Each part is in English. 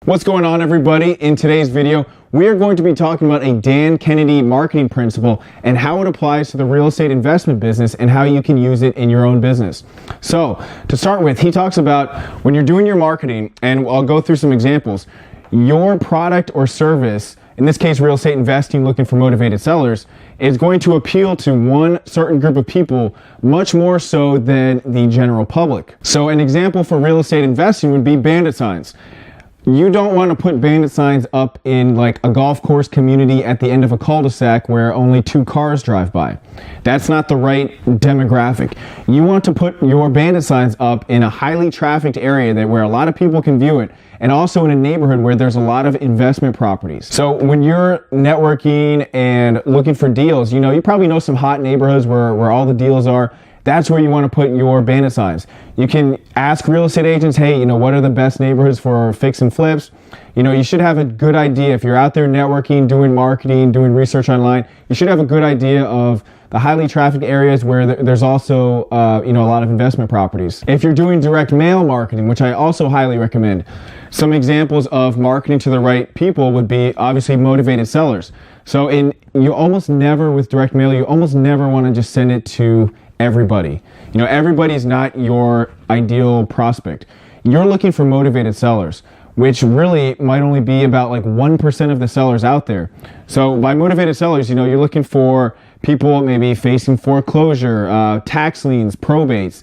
What's going on, everybody? In today's video, we are going to be talking about a Dan Kennedy marketing principle and how it applies to the real estate investment business and how you can use it in your own business. So to start with, he talks about when you're doing your marketing, and I'll go through some examples, your product or service, in this case real estate investing, looking for motivated sellers, is going to appeal to one certain group of people much more so than the general public. So an example for real estate investing would be bandit signs. You don't want to put bandit signs up in like a golf course community at the end of a cul-de-sac where only 2 cars drive by. That's not the right demographic. You want to put your bandit signs up in a highly trafficked area where a lot of people can view it, and also in a neighborhood where there's a lot of investment properties. So when you're networking and looking for deals, you probably know some hot neighborhoods where all the deals are. That's where you want to put your bandit signs. You can ask real estate agents, hey, what are the best neighborhoods for fix and flips? You should have a good idea. If you're out there networking, doing marketing, doing research online, you should have a good idea of the highly trafficked areas where there's also a lot of investment properties. If you're doing direct mail marketing, which I also highly recommend, some examples of marketing to the right people would be obviously motivated sellers. So you almost never, with direct mail, you almost never want to just send it to everybody. Everybody's not your ideal prospect. You're looking for motivated sellers, which really might only be about like 1% of the sellers out there. So by motivated sellers, you're looking for people maybe facing foreclosure, tax liens, probates,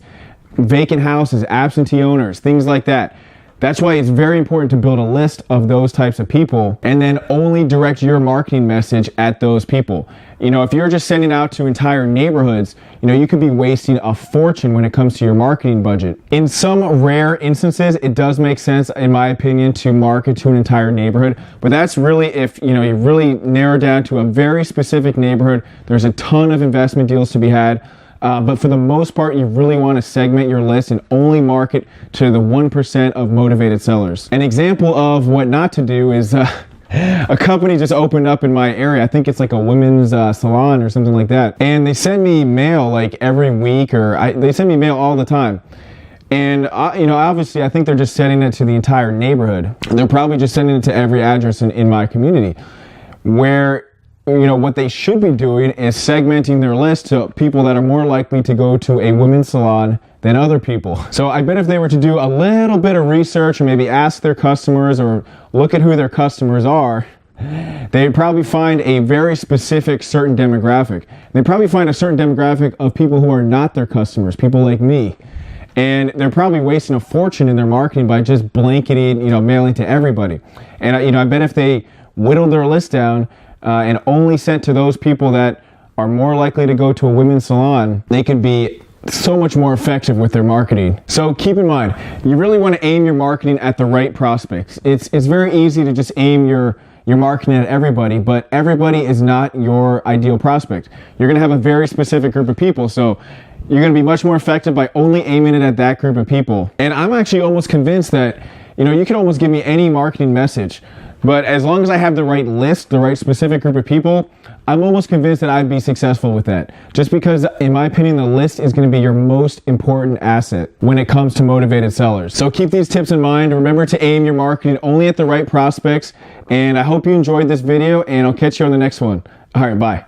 vacant houses, absentee owners, things like that. That's why it's very important to build a list of those types of people and then only direct your marketing message at those people. If you're just sending out to entire neighborhoods, you could be wasting a fortune when it comes to your marketing budget. In some rare instances, it does make sense, in my opinion, to market to an entire neighborhood, but that's really if you really narrow down to a very specific neighborhood. There's a ton of investment deals to be had. But for the most part, you really want to segment your list and only market to the 1% of motivated sellers. An example of what not to do is a company just opened up in my area. I think it's like a women's salon or something like that. And they send me mail like every week, they send me mail all the time. And obviously, I think they're just sending it to the entire neighborhood. They're probably just sending it to every address in my community, where what they should be doing is segmenting their list to people that are more likely to go to a women's salon than other people. So I bet if they were to do a little bit of research or maybe ask their customers or look at who their customers are, they'd probably find a very specific certain demographic. They'd probably find a certain demographic of people who are not their customers, people like me. And they're probably wasting a fortune in their marketing by just blanketing, mailing to everybody. And I bet if they whittled their list down and only sent to those people that are more likely to go to a women's salon, they could be so much more effective with their marketing. So keep in mind, you really want to aim your marketing at the right prospects. It's very easy to just aim your marketing at everybody, but everybody is not your ideal prospect. You're going to have a very specific group of people, so you're going to be much more effective by only aiming it at that group of people. And I'm actually almost convinced that, you can almost give me any marketing message, but as long as I have the right list, the right specific group of people, I'm almost convinced that I'd be successful with that. Just because, in my opinion, the list is going to be your most important asset when it comes to motivated sellers. So keep these tips in mind. Remember to aim your marketing only at the right prospects. And I hope you enjoyed this video, and I'll catch you on the next one. All right, bye.